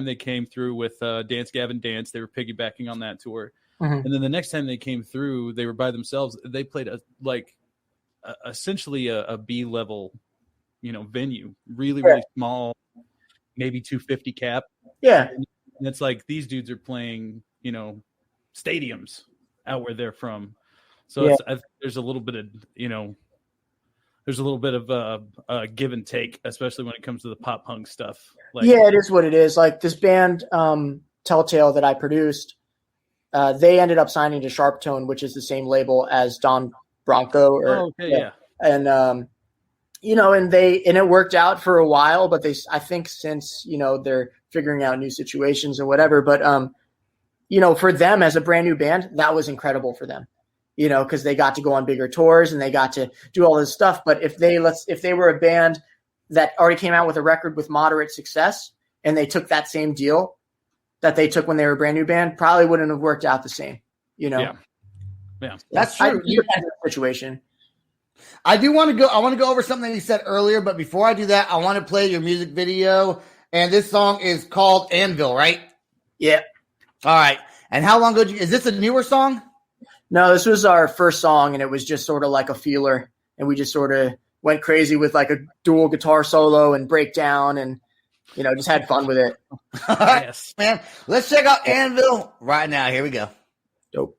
they came through with Dance Gavin Dance. They were piggybacking on that tour. Mm-hmm. And then the next time they came through, they were by themselves. They played essentially a B level, venue, really, really small, maybe 250 cap. Yeah. And it's like these dudes are playing, stadiums out where they're from. So there's a little bit of, there's a little bit of give and take, especially when it comes to the pop punk stuff. It is what it is. Like this band, Telltale, that I produced, they ended up signing to Sharp Tone, which is the same label as Don Bronco. And and it worked out for a while, but I think since they're figuring out new situations or whatever. But for them as a brand new band, that was incredible for them. Because they got to go on bigger tours and they got to do all this stuff. But if they were a band that already came out with a record with moderate success and they took that same deal that they took when they were a brand new band, probably wouldn't have worked out the same. Yeah, that's true. Situation. I want to go over something that you said earlier, but before I do that, I want to play your music video. And this song is called Anvil, right? Yeah. All right. And how long ago is this a newer song? No, this was our first song, and it was just sort of like a feeler, and we just sort of went crazy with like a dual guitar solo and breakdown, and just had fun with it. All right, yes, man. Let's check out Anvil right now. Here we go. Dope.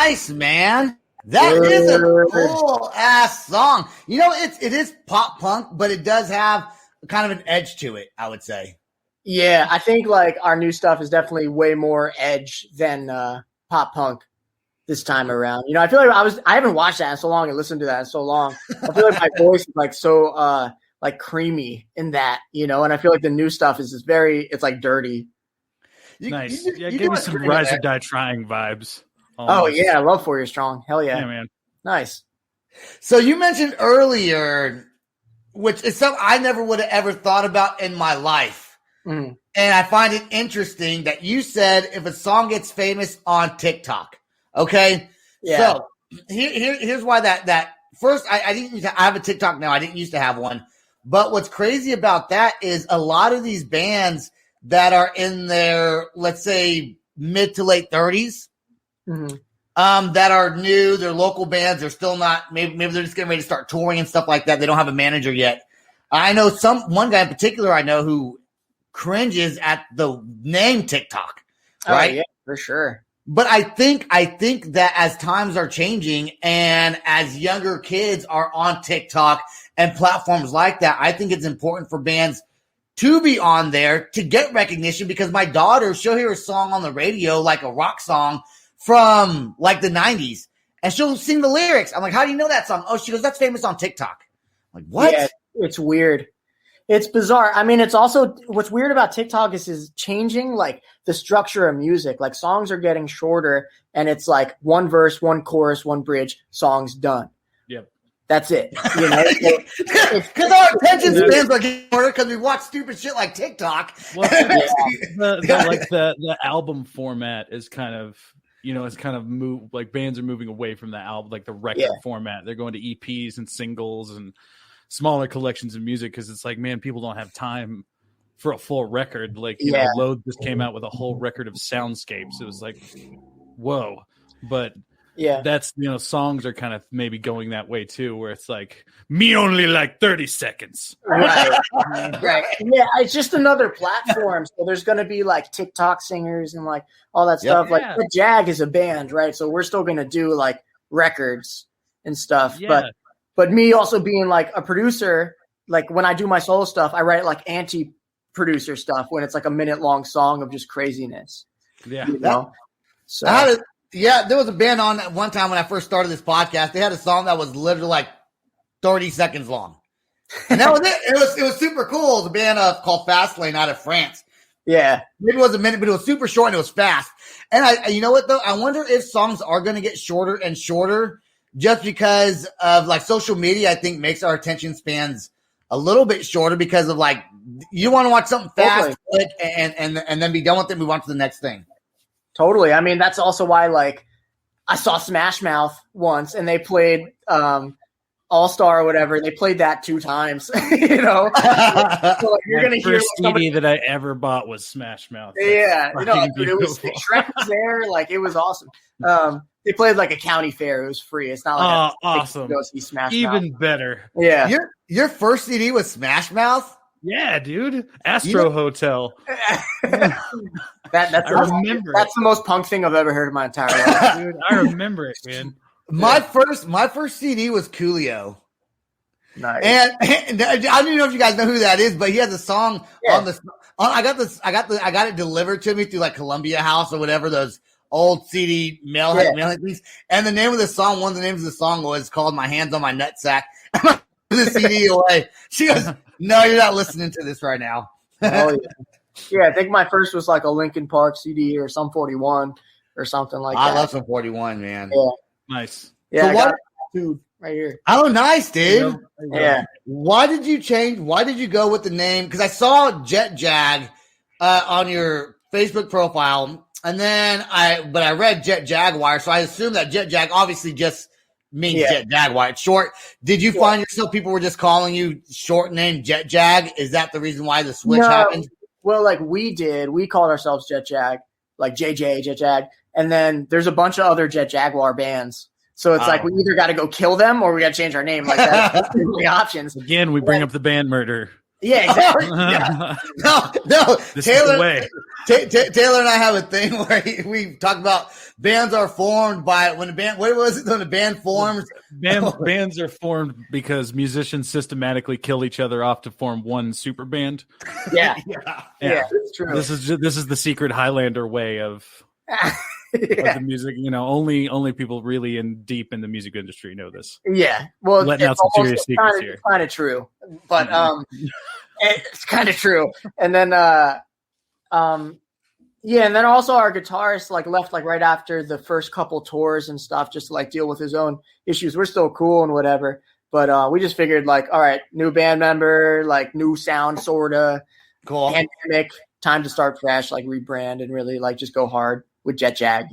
Nice, man. That is a cool ass song. You know, it is pop punk, but it does have kind of an edge to it, I would say. Yeah, I think like our new stuff is definitely way more edge than pop punk this time around. You know, I feel like I haven't watched that in so long and listened to that in so long. I feel like my voice is like so like creamy in that, you know, and I feel like the new stuff is just it's like dirty. Nice. Yeah, give me some Rise or Die Trying vibes. Almost. Oh yeah, I love For You're Strong. Hell yeah. Yeah, man. Nice. So you mentioned earlier, which is something I never would have ever thought about in my life. Mm. And I find it interesting that you said if a song gets famous on TikTok, okay? Yeah. So here's why that first I didn't used to, I have a TikTok now. I didn't used to have one. But what's crazy about that is a lot of these bands that are in their, let's say, mid to late 30s, that are new, they're local bands, they're still not, maybe they're just getting ready to start touring and stuff like that. They don't have a manager yet. I know one guy in particular I know who cringes at the name TikTok, right? Oh, yeah, for sure. But I think that as times are changing and as younger kids are on TikTok and platforms like that, I think it's important for bands to be on there to get recognition, because my daughter, she'll hear a song on the radio, like a rock song from like the 90s, and she'll sing the lyrics. I'm like, how do you know that song? Oh, she goes, that's famous on TikTok. I'm like, what? Yeah, it's weird. It's bizarre. I mean, it's also what's weird about TikTok is changing like the structure of music. Like songs are getting shorter, and it's like one verse, one chorus, one bridge, songs done. Yep. That's it. You know, because our attention spans are getting shorter because we watch stupid shit like TikTok. Well, the album format is kind of, you know, it's kind of like bands are moving away from the album, like the record format. They're going to EPs and singles and smaller collections of music, because it's like, man, people don't have time for a full record. Like, you know, Load just came out with a whole record of soundscapes. It was like, whoa. But that's, you know, songs are kind of maybe going that way too, where it's like, me only like 30 seconds. Right. Right. Yeah, it's just another platform. So there's going to be like TikTok singers and like all that stuff. Yeah. Like Jet Jag is a band, right? So we're still going to do like records and stuff. Yeah. But me also being like a producer, like when I do my solo stuff, I write like anti-producer stuff when it's like a minute-long song of just craziness. Yeah. You know? So there was a band on at one time when I first started this podcast. They had a song that was literally like 30 seconds long. And that was it. It was super cool. It was a band called Fastlane out of France. Yeah. Maybe it was a minute, but it was super short and it was fast. And you know what though? I wonder if songs are going to get shorter and shorter, just because of like social media. I think makes our attention spans a little bit shorter, because of like, you want to watch something fast, quick, and then be done with it and move on to the next thing. Totally. I mean, that's also why like I saw Smash Mouth once and they played All-Star or whatever. They played that 2 times, you know. So like, you're going to hear CD that I ever bought was Smash Mouth. Yeah, you know, it was Shrek was there, like it was awesome. They played like a county fair. It was free. It's not like awesome. Go see Smash Even Mouth. better. Yeah. Your first CD was Smash Mouth? Yeah, dude. Astro Hotel. That's the most punk thing I've ever heard in my entire life. Dude, I remember it, man. My first CD was Coolio. Nice. And I don't even know if you guys know who that is, but he has a song on the. I got it delivered to me through like Columbia House or whatever, those old CD mailing things. And the name of the song, one of the names of the song was called "My Hands on My Nutsack." The CD away. She goes, "No, you're not listening to this right now." Oh yeah. Yeah, I think my first was like a Linkin Park CD or some 41 or something like that. I love some 41, man. Yeah. Nice. Yeah, so I got two right here. Oh, nice, dude. Yeah. Why did you change? Why did you go with the name? Because I saw Jet Jag on your Facebook profile, and then I read Jet Jaguar, so I assumed that Jet Jag obviously just means Jet Jaguar. It's short. Did you find yourself people were just calling you short name Jet Jag? Is that the reason why the switch happened? Well, like we called ourselves Jet Jag, like JJ, Jet Jag. And then there's a bunch of other Jet Jaguar bands. So it's like we either got to go kill them or we got to change our name. Like that's the options. Again, we bring up the band murder. Yeah, exactly. Yeah. No. This Taylor, is the way. Taylor and I have a thing where we talk about bands are formed by when a band. What was it when a band forms? Bands are formed because musicians systematically kill each other off to form one super band. Yeah, it's true. This is the secret Highlander way of the music. Only people really deep in the music industry know this. Yeah, well, letting out some serious secrets here. It's kind of true, but it's kind of true. And then and then also our guitarist left right after the first couple tours and stuff, just to deal with his own issues. We're still cool and whatever, but we just figured all right, new band member, new sound, sorta cool. Pandemic, time to start fresh, rebrand and really just go hard with Jet Jag,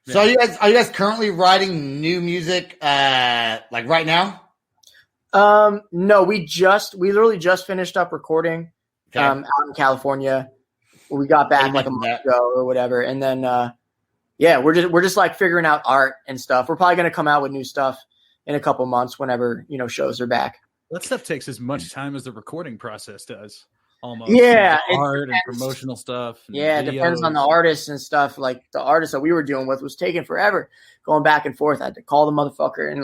So are you guys currently writing new music right now? No, we literally just finished up recording out in California. We got back a month ago or whatever, and then we're just figuring out art and stuff. We're probably going to come out with new stuff in a couple months whenever shows are back. That stuff takes as much time as the recording process does. Almost. Yeah, art and promotional stuff. And it depends on the artists and stuff. The artist that we were dealing with was taking forever, going back and forth. I had to call the motherfucker and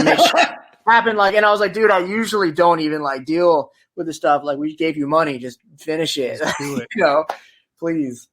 make shit happen. And I was like, dude, I usually don't even deal with the stuff. We gave you money, just finish it. Just do it. Please.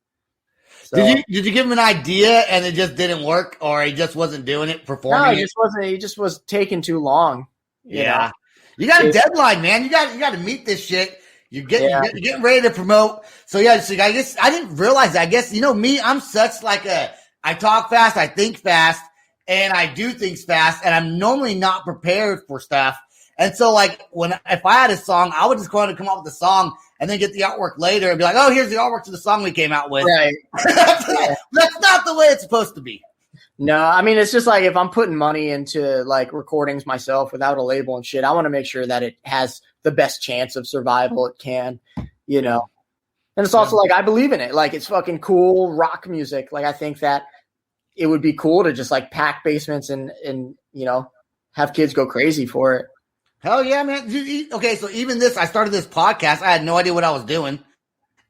So, did you give him an idea and it just didn't work, or he just wasn't doing it, performing? No, he just was taking too long. Yeah, you got a deadline, man. You got to meet this shit. You're getting ready to promote. So I guess I didn't realize that. I guess me, I'm such I talk fast, I think fast, and I do things fast, and I'm normally not prepared for stuff. And so if I had a song, I would just go ahead and come up with a song and then get the artwork later and be like, oh, here's the artwork to the song we came out with. Right. That's not the way it's supposed to be. No, I mean, it's just if I'm putting money into recordings myself without a label and shit, I want to make sure that it has the best chance of survival it can, And it's also I believe in it. It's fucking cool rock music. I think that it would be cool to just pack basements and have kids go crazy for it. Hell yeah, man. Okay, so even I started this podcast. I had no idea what I was doing.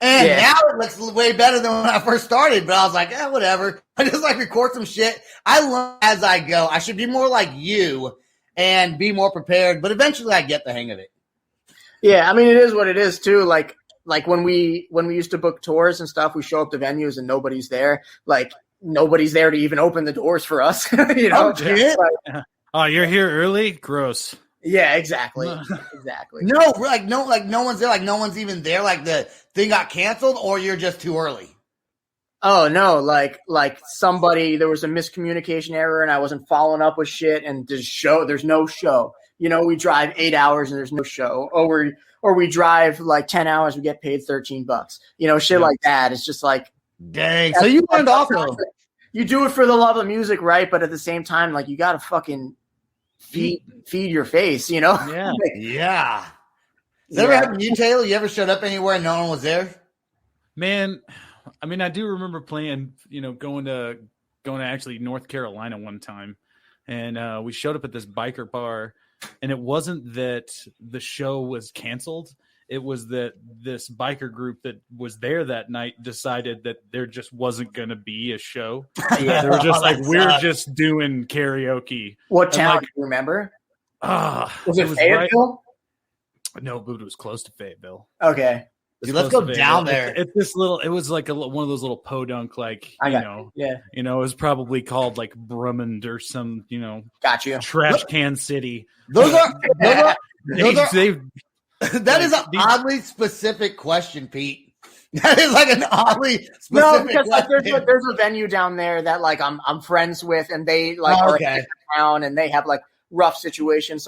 And now it looks way better than when I first started. But I was like, whatever. I just record some shit. I learn as I go. I should be more like you and be more prepared. But eventually I get the hang of it. Yeah, I mean, it is what it is, too. Like when we used to book tours and stuff, we show up to venues and nobody's there. Nobody's there to even open the doors for us. Oh, shit. Oh, you're here early? Gross. Yeah, exactly. Exactly. No one's there. No one's even there. The thing got canceled, or you're just too early. Oh no! Somebody, there was a miscommunication error, and I wasn't following up with shit. And there's no show. We drive 8 hours and there's no show. Or we drive 10 hours, we get paid $13. Shit like that. It's just dang. So you learned also. You do it for the love of music, right? But at the same time, you got to fucking feed your face, Yeah. Yeah. Has that ever happened to you, Taylor? You ever showed up anywhere and no one was there? Man, I mean, I do remember playing, going to actually North Carolina one time, and we showed up at this biker bar, and it wasn't that the show was canceled. It was that this biker group that was there that night decided that there just wasn't going to be a show. Yeah, they were just we're just doing karaoke. What town do you remember? Was it Fayetteville? No, but it was close to Fayetteville. Okay. Dude, let's go down there. It's this little. It was one of those little podunk, it was probably called Brummond or some, Got you. Trash can city. Those are they that is an oddly specific question, Pete. That is an oddly specific question. There's a venue down there that I'm friends with, and they are in town, and they have rough situations.